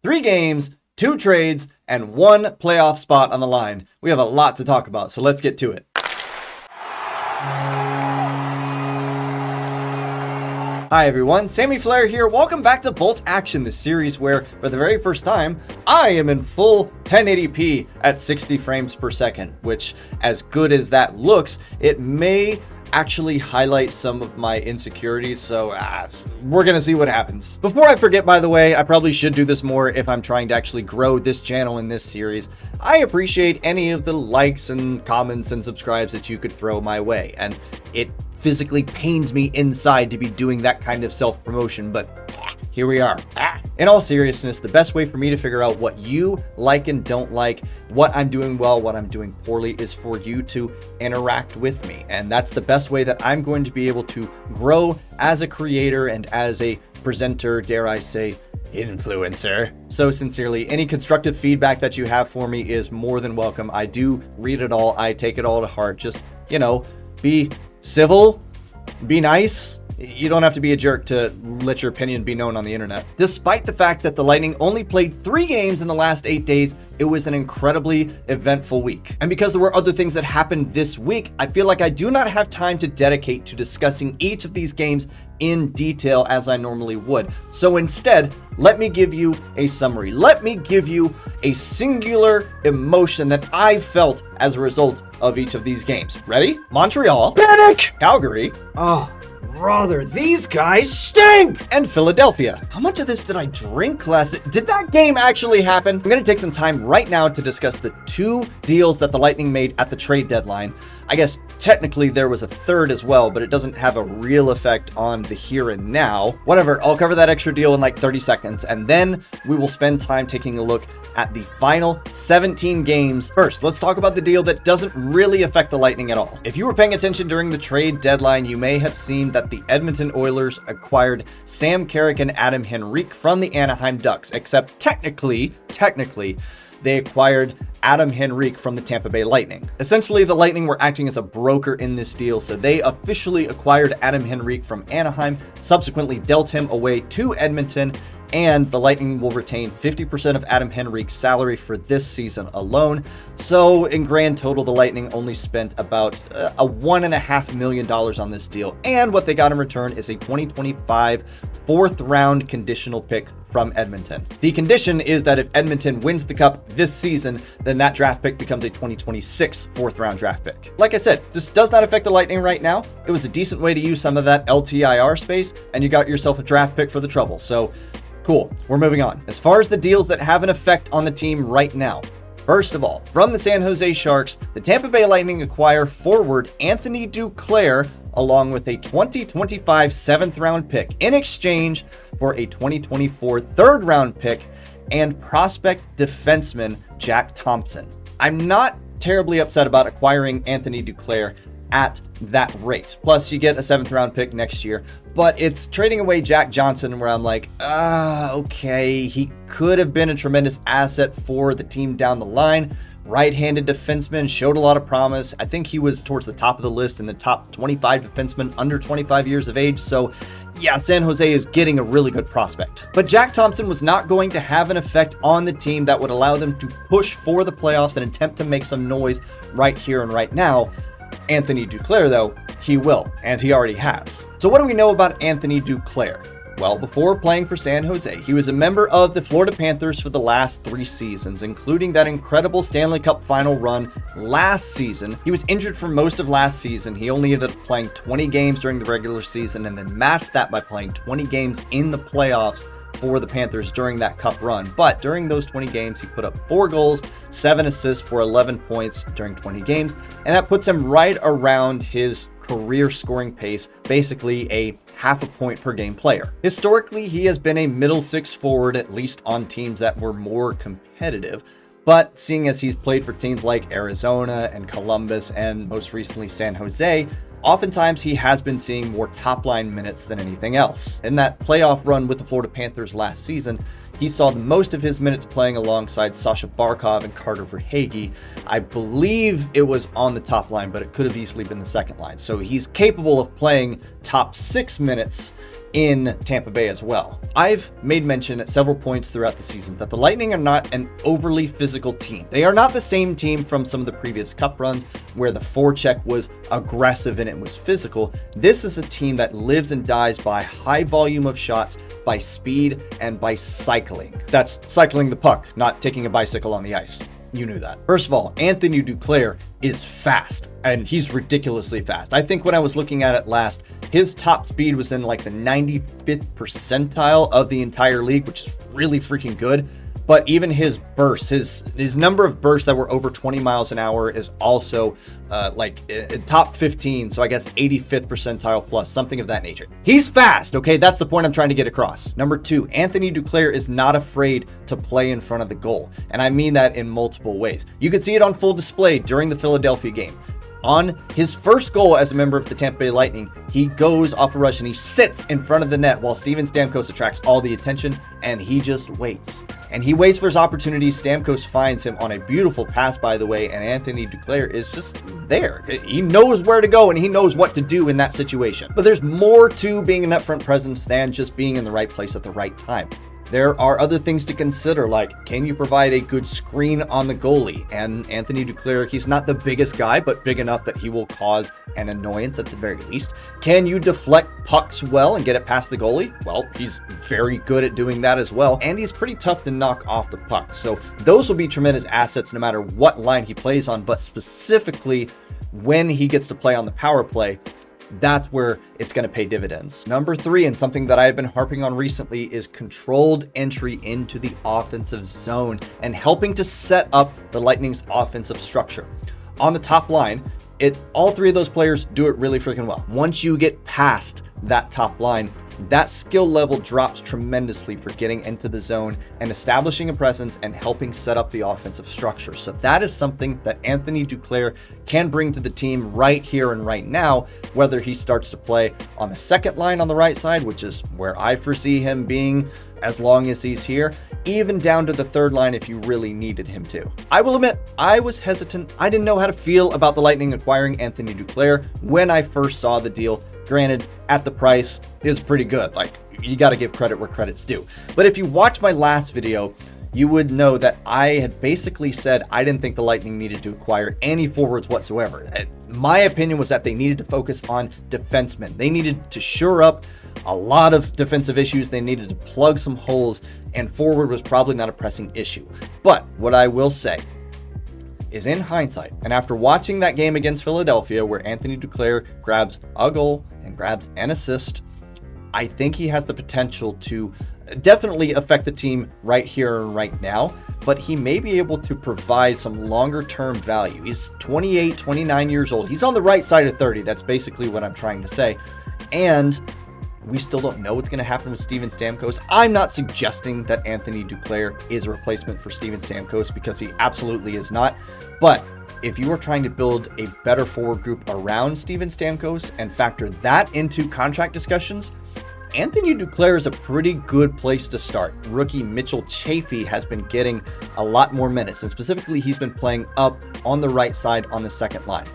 3 games, 2 trades, and 1 playoff spot on the line. We have a lot to talk about, so let's get to it. Hi everyone, Sammy Flair here. Welcome back to Bolt Action, the series where, for the very first time, I am in full 1080p at 60 frames per second, which, as good as that looks, it may actually highlight some of my insecurities, so we're gonna see what happens. Before I forget, by the way, I probably should do this more if I'm trying to actually grow this channel in this series. I appreciate any of the likes and comments and subscribes that you could throw my way, and it physically pains me inside to be doing that kind of self-promotion, but here we are. In all seriousness, the best way for me to figure out what you like and don't like, what I'm doing well, what I'm doing poorly, is for you to interact with me. And that's the best way that I'm going to be able to grow as a creator and as a presenter, dare I say, influencer. So sincerely, any constructive feedback that you have for me is more than welcome. I do read it all. I take it all to heart. Just, be civil, be nice. You don't have to be a jerk to let your opinion be known on the internet. Despite the fact that the Lightning only played 3 games in the last 8 days, it was an incredibly eventful week. And because there were other things that happened this week, I feel like I do not have time to dedicate to discussing each of these games in detail as I normally would. So instead, let me give you a summary. Let me give you a singular emotion that I felt as a result of each of these games. Ready? Montreal. Panic! Calgary. Oh, brother, these guys stink! And Philadelphia. How much of this did I drink last? Did that game actually happen? I'm going to take some time right now to discuss the 2 deals that the Lightning made at the trade deadline. I guess technically there was a third as well, but it doesn't have a real effect on the here and now. Whatever, I'll cover that extra deal in like 30 seconds, and then we will spend time taking a look at the final 17 games. First, let's talk about the deal that doesn't really affect the Lightning at all. If you were paying attention during the trade deadline, you may have seen that the Edmonton Oilers acquired Sam Carrick and Adam Henrique from the Anaheim Ducks, except technically, they acquired Adam Henrique from the Tampa Bay Lightning. Essentially, the Lightning were acting as a broker in this deal, so they officially acquired Adam Henrique from Anaheim, subsequently dealt him away to Edmonton, and the Lightning will retain 50% of Adam Henrique's salary for this season alone. So in grand total, the Lightning only spent about a $1.5 million on this deal, and what they got in return is a 2025 4th round conditional pick from Edmonton. The condition is that if Edmonton wins the cup this season, then that draft pick becomes a 2026 4th round draft pick. Like I said, this does not affect the Lightning right now. It was a decent way to use some of that LTIR space, and you got yourself a draft pick for the trouble. So cool, we're moving on. As far as the deals that have an effect on the team right now, first of all, from the San Jose Sharks, the Tampa Bay Lightning acquire forward Anthony Duclair along with a 2025 7th round pick in exchange for a 2024 3rd round pick and prospect defenseman Jack Thompson. I'm not terribly upset about acquiring Anthony Duclair at that rate. Plus, you get a 7th round pick next year, but it's trading away Jack Johnson where I'm like, okay, he could have been a tremendous asset for the team down the line. Right-handed defenseman, showed a lot of promise. I think he was towards the top of the list in the top 25 defensemen under 25 years of age. So yeah, San Jose is getting a really good prospect. But Jack Thompson was not going to have an effect on the team that would allow them to push for the playoffs and attempt to make some noise right here and right now. Anthony Duclair, though, he will, and he already has. So what do we know about Anthony Duclair? Well, before playing for San Jose, he was a member of the Florida Panthers for the last 3 seasons, including that incredible Stanley Cup final run last season. He was injured for most of last season. He only ended up playing 20 games during the regular season and then matched that by playing 20 games in the playoffs for the Panthers during that cup run. But during those 20 games, he put up 4 goals, 7 assists for 11 points during 20 games, and that puts him right around his career scoring pace, basically a half a point per game player. Historically, he has been a middle 6 forward, at least on teams that were more competitive. But seeing as he's played for teams like Arizona and Columbus and most recently San Jose, oftentimes he has been seeing more top-line minutes than anything else. In that playoff run with the Florida Panthers last season, he saw the most of his minutes playing alongside Sasha Barkov and Carter Verhaeghe. I believe it was on the top line, but it could have easily been the second line. So he's capable of playing top 6 minutes in Tampa Bay as well. I've made mention at several points throughout the season that the Lightning are not an overly physical team. They are not the same team from some of the previous cup runs where the forecheck was aggressive and it was physical. This is a team that lives and dies by high volume of shots, by speed, and by cycling. That's cycling the puck, not taking a bicycle on the ice. You knew that. First of all, Anthony Duclair is fast, and he's ridiculously fast. I think when I was looking at it last, his top speed was in like the 95th percentile of the entire league, which is really freaking good. But even his bursts, his number of bursts that were over 20 miles an hour is also top 15. So I guess 85th percentile plus, something of that nature. He's fast. Okay, that's the point I'm trying to get across. Number 2, Anthony Duclair is not afraid to play in front of the goal. And I mean that in multiple ways. You could see it on full display during the Philadelphia game. On his first goal as a member of the Tampa Bay Lightning, he goes off a rush and he sits in front of the net while Steven Stamkos attracts all the attention, and he just waits. And he waits for his opportunity. Stamkos finds him on a beautiful pass, by the way, and Anthony Duclair is just there. He knows where to go and he knows what to do in that situation. But there's more to being an upfront presence than just being in the right place at the right time. There are other things to consider, like can you provide a good screen on the goalie? And Anthony Duclair, he's not the biggest guy, but big enough that he will cause an annoyance at the very least. Can you deflect pucks well and get it past the goalie? Well, he's very good at doing that as well, and he's pretty tough to knock off the puck. So those will be tremendous assets no matter what line he plays on, but specifically when he gets to play on the power play, that's where it's going to pay dividends. Number 3, and something that I've been harping on recently, is controlled entry into the offensive zone and helping to set up the Lightning's offensive structure. On the top line, all 3 of those players do it really freaking well. Once you get past that top line, that skill level drops tremendously for getting into the zone and establishing a presence and helping set up the offensive structure. So that is something that Anthony Duclair can bring to the team right here and right now, whether he starts to play on the second line on the right side, which is where I foresee him being as long as he's here, even down to the third line if you really needed him to. I will admit, I was hesitant. I didn't know how to feel about the Lightning acquiring Anthony Duclair when I first saw the deal. Granted, at the price, it is pretty good. Like, you got to give credit where credit's due. But if you watch my last video, you would know that I had basically said I didn't think the Lightning needed to acquire any forwards whatsoever. My opinion was that they needed to focus on defensemen. They needed to shore up a lot of defensive issues. They needed to plug some holes, and forward was probably not a pressing issue. But what I will say is, in hindsight, and after watching that game against Philadelphia where Anthony Duclair grabs a goal and grabs an assist, I think he has the potential to definitely affect the team right here and right now, but he may be able to provide some longer term value. He's 28, 29 years old. He's on the right side of 30. That's basically what I'm trying to say. And we still don't know what's going to happen with Steven Stamkos. I'm not suggesting that Anthony Duclair is a replacement for Steven Stamkos, because he absolutely is not. But if you are trying to build a better forward group around Steven Stamkos and factor that into contract discussions, Anthony Duclair is a pretty good place to start. Rookie Mitchell Chaffee has been getting a lot more minutes, and specifically he's been playing up on the right side on the second line.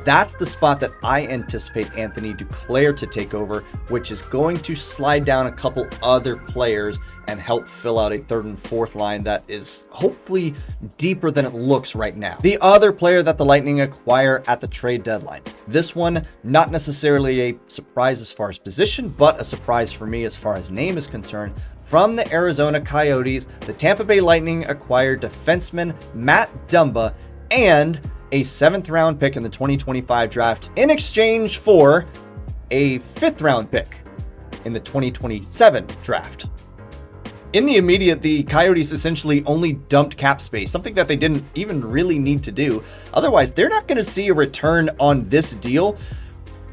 That's the spot that I anticipate Anthony Duclair to take over, which is going to slide down a couple other players and help fill out a third and fourth line that is hopefully deeper than it looks right now. The other player that the Lightning acquire at the trade deadline. This one, not necessarily a surprise as far as position, but a surprise for me as far as name is concerned. From the Arizona Coyotes, the Tampa Bay Lightning acquired defenseman Matt Dumba and a 7th round pick in the 2025 draft in exchange for a 5th round pick in the 2027 draft. In the immediate, the Coyotes essentially only dumped cap space, something that they didn't even really need to do. Otherwise, they're not going to see a return on this deal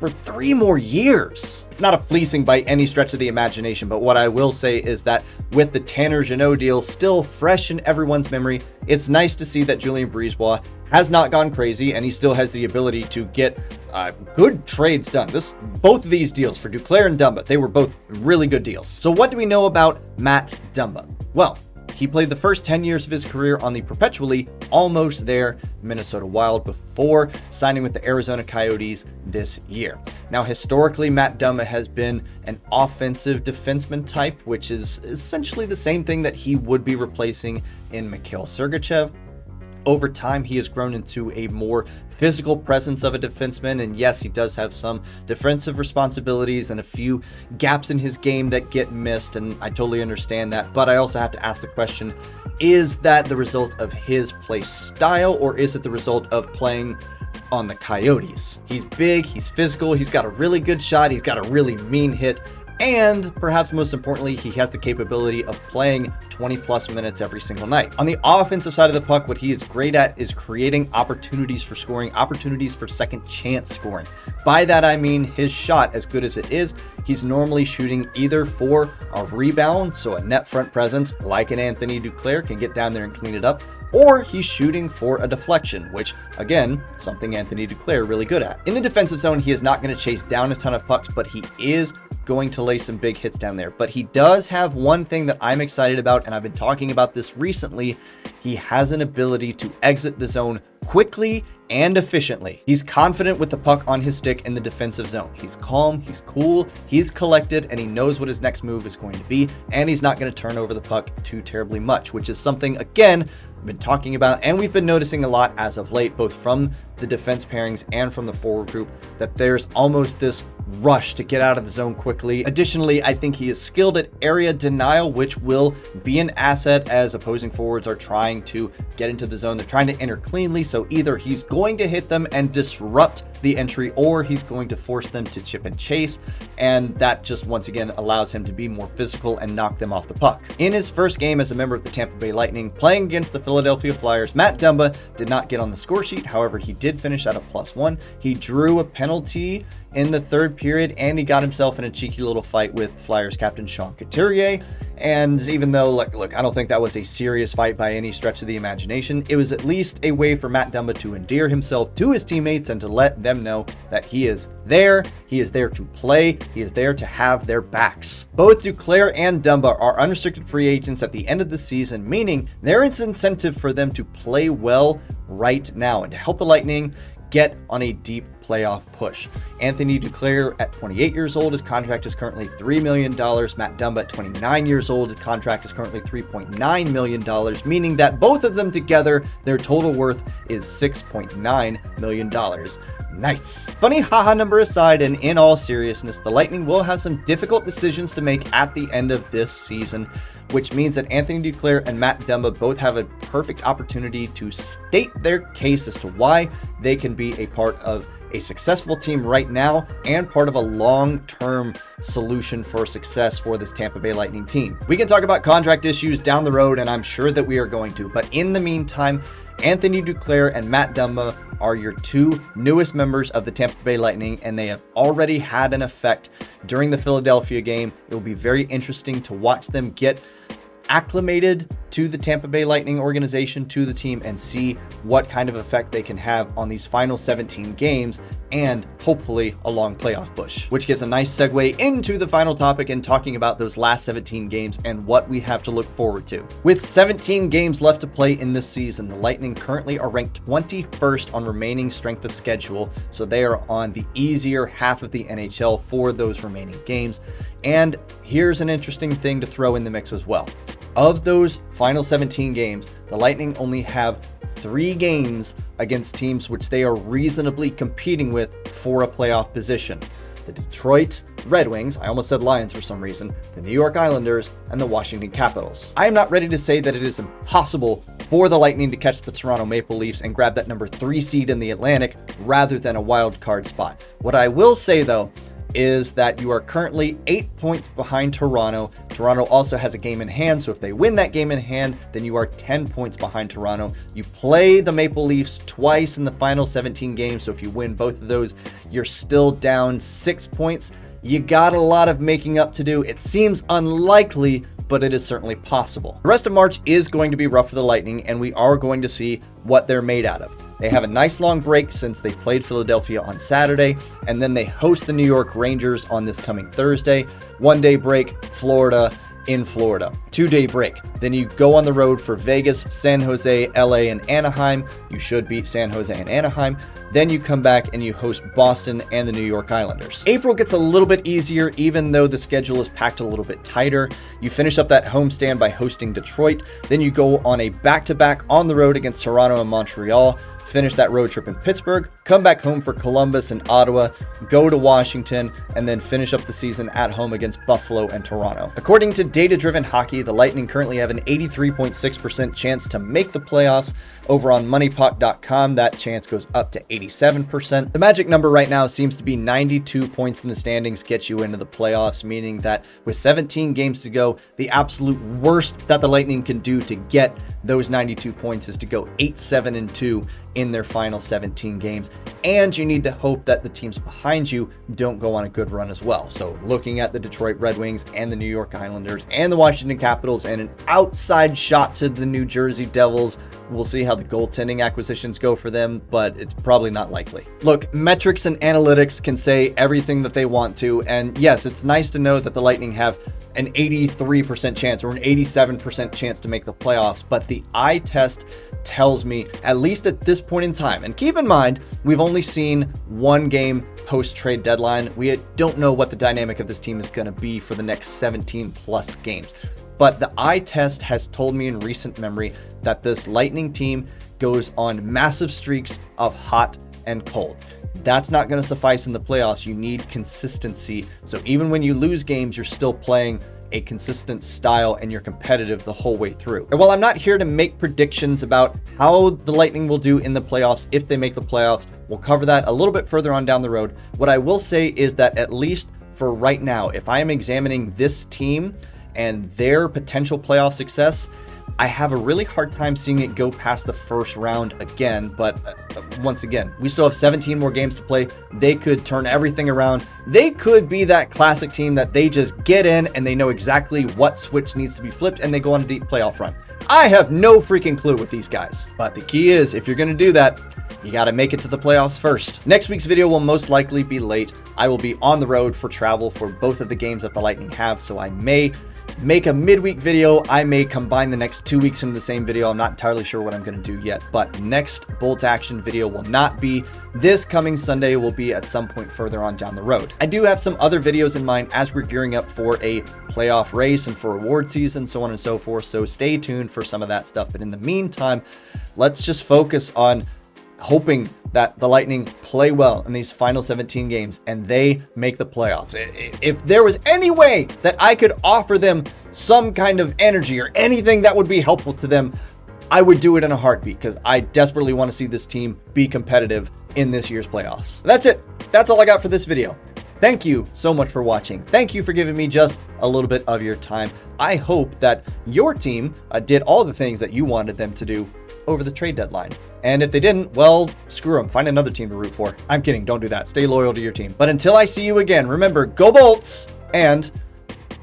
for 3 more years. It's not a fleecing by any stretch of the imagination, but what I will say is that with the Tanner Jeannot deal still fresh in everyone's memory, it's nice to see that Julien BriseBois has not gone crazy and he still has the ability to get good trades done. Both of these deals for Duclair and Dumba, they were both really good deals. So what do we know about Matt Dumba? Well, He played the first 10 years of his career on the perpetually almost there Minnesota Wild before signing with the Arizona Coyotes this year. Now, historically, Matt Dumba has been an offensive defenseman type, which is essentially the same thing that he would be replacing in Mikhail Sergachev. Over time, he has grown into a more physical presence of a defenseman, and yes, he does have some defensive responsibilities and a few gaps in his game that get missed, and I totally understand that, but I also have to ask the question, is that the result of his play style, or is it the result of playing on the Coyotes? He's big, he's physical, he's got a really good shot, he's got a really mean hit, and perhaps most importantly, he has the capability of playing 20 plus minutes every single night. On the offensive side of the puck, what he is great at is creating opportunities for scoring, opportunities for second chance scoring. By that, I mean his shot, as good as it is, he's normally shooting either for a rebound, so a net front presence like an Anthony Duclair can get down there and clean it up, or he's shooting for a deflection, which, again, something Anthony Duclair really good at. In the defensive zone, he is not going to chase down a ton of pucks, but he is going to lay some big hits down there. But he does have one thing that I'm excited about, and I've been talking about this recently. He has an ability to exit the zone quickly and efficiently. He's confident with the puck on his stick in the defensive zone. He's calm, he's cool, he's collected, and he knows what his next move is going to be, and he's not going to turn over the puck too terribly much, which is something, again, I've been talking about, and we've been noticing a lot as of late, both from the defense pairings and from the forward group, that there's almost this rush to get out of the zone quickly. Additionally, I think he is skilled at area denial, which will be an asset as opposing forwards are trying to get into the zone. They're trying to enter cleanly, so either he's going to hit them and disrupt the entry, or he's going to force them to chip and chase, and that just once again allows him to be more physical and knock them off the puck. In his first game as a member of the Tampa Bay Lightning, playing against the Philadelphia Flyers, Matt Dumba did not get on the score sheet. However, he did finish at a +1. He drew a penalty in the third period, and he got himself in a cheeky little fight with Flyers captain Sean Couturier. And even though, look, I don't think that was a serious fight by any stretch of the imagination, it was at least a way for Matt Dumba to endear himself to his teammates and to let them know that he is there to play, he is there to have their backs. Both Duclair and Dumba are unrestricted free agents at the end of the season, meaning there is incentive for them to play well right now and to help the Lightning get on a deep playoff push. Anthony Duclair at 28 years old, his contract is currently $3 million. Matt Dumba at 29 years old, his contract is currently $3.9 million, meaning that both of them together, their total worth is $6.9 million. Nice. Funny haha number aside, and in all seriousness, the Lightning will have some difficult decisions to make at the end of this season, which means that Anthony Duclair and Matt Dumba both have a perfect opportunity to state their case as to why they can be a part of a successful team right now and part of a long-term solution for success for this Tampa Bay Lightning team. We can talk about contract issues down the road, and I'm sure that we are going to, but in the meantime, Anthony Duclair and Matt Dumba are your two newest members of the Tampa Bay Lightning, and they have already had an effect during the Philadelphia game. It will be very interesting to watch them get acclimated to the Tampa Bay Lightning organization, to the team, and see what kind of effect they can have on these final 17 games and hopefully a long playoff push, which gives a nice segue into the final topic and talking about those last 17 games and what we have to look forward to. With 17 games left to play in this season, the Lightning currently are ranked 21st on remaining strength of schedule, so they are on the easier half of the NHL for those remaining games. And here's an interesting thing to throw in the mix as well. Of those final 17 games, the Lightning only have 3 games against teams which they are reasonably competing with for a playoff position. The Detroit Red Wings, I almost said Lions for some reason, the New York Islanders, and the Washington Capitals. I am not ready to say that it is impossible for the Lightning to catch the Toronto Maple Leafs and grab that number 3 seed in the Atlantic rather than a wild card spot. What I will say though is that you are currently 8 points behind Toronto. Toronto also has a game in hand, so if they win that game in hand, then you are 10 points behind Toronto. You play the Maple Leafs twice in the final 17 games, so if you win both of those, you're still down 6 points. You got a lot of making up to do. It seems unlikely, but it is certainly possible. The rest of March is going to be rough for the Lightning, and we are going to see what they're made out of. They have a nice long break since they played Philadelphia on Saturday, and then they host the New York Rangers on this coming Thursday. 1 day break, Florida, in Florida. 2-day break. Then you go on the road for Vegas, San Jose, LA, and Anaheim. You should beat San Jose and Anaheim. Then you come back and you host Boston and the New York Islanders. April gets a little bit easier, even though the schedule is packed a little bit tighter. You finish up that homestand by hosting Detroit. Then you go on a back-to-back on the road against Toronto and Montreal. Finish that road trip in Pittsburgh, come back home for Columbus and Ottawa, go to Washington, and then finish up the season at home against Buffalo and Toronto. According to Data Driven Hockey, the Lightning currently have an 83.6% chance to make the playoffs. Over on MoneyPuck.com, that chance goes up to 87%. The magic number right now seems to be 92 points in the standings gets you into the playoffs, meaning that with 17 games to go, the absolute worst that the Lightning can do to get those 92 points is to go 8-7-2 in their final 17 games. And you need to hope that the teams behind you don't go on a good run as well. So looking at the Detroit Red Wings and the New York Islanders and the Washington Capitals and an outside shot to the New Jersey Devils, we'll see how the goaltending acquisitions go for them, but it's probably not likely. Look, metrics and analytics can say everything that they want to, and yes, it's nice to know that the Lightning have an 83% chance or an 87% chance to make the playoffs, but the eye test tells me, at least at this point in time, and keep in mind, we've only seen one game post-trade deadline. We don't know what the dynamic of this team is going to be for the next 17 plus games. But the eye test has told me in recent memory that this Lightning team goes on massive streaks of hot and cold. That's not going to suffice in the playoffs. You need consistency. So even when you lose games, you're still playing a consistent style and you're competitive the whole way through. And while I'm not here to make predictions about how the Lightning will do in the playoffs, if they make the playoffs, we'll cover that a little bit further on down the road. What I will say is that at least for right now, if I am examining this team and their potential playoff success, I have a really hard time seeing it go past the first round again, but once again, we still have 17 more games to play. They could turn everything around. They could be that classic team that they just get in and they know exactly what switch needs to be flipped and they go on a deep playoff run. I have no freaking clue with these guys, but the key is if you're going to do that, you got to make it to the playoffs first. Next week's video will most likely be late. I will be on the road for travel for both of the games that the Lightning have, so I may make a midweek video. I may combine the next 2 weeks into the same video. I'm not entirely sure what I'm going to do yet, but next Bolt Action video will not be this coming Sunday. Will be at some point further on down the road. I do have some other videos in mind as we're gearing up for a playoff race and for award season, so on and so forth. So stay tuned for some of that stuff. But in the meantime, let's just focus on hoping that the Lightning play well in these final 17 games and they make the playoffs. If there was any way that I could offer them some kind of energy or anything that would be helpful to them, I would do it in a heartbeat because I desperately want to see this team be competitive in this year's playoffs. That's it. That's all I got for this video. Thank you so much for watching. Thank you for giving me just a little bit of your time. I hope that your team did all the things that you wanted them to do over the trade deadline. And if they didn't, well, screw them. Find another team to root for. I'm kidding. Don't do that. Stay loyal to your team. But until I see you again, remember, go Bolts, and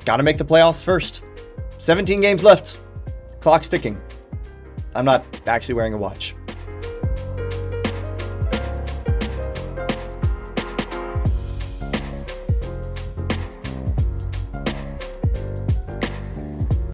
gotta make the playoffs first. 17 games left. Clock's ticking. I'm not actually wearing a watch.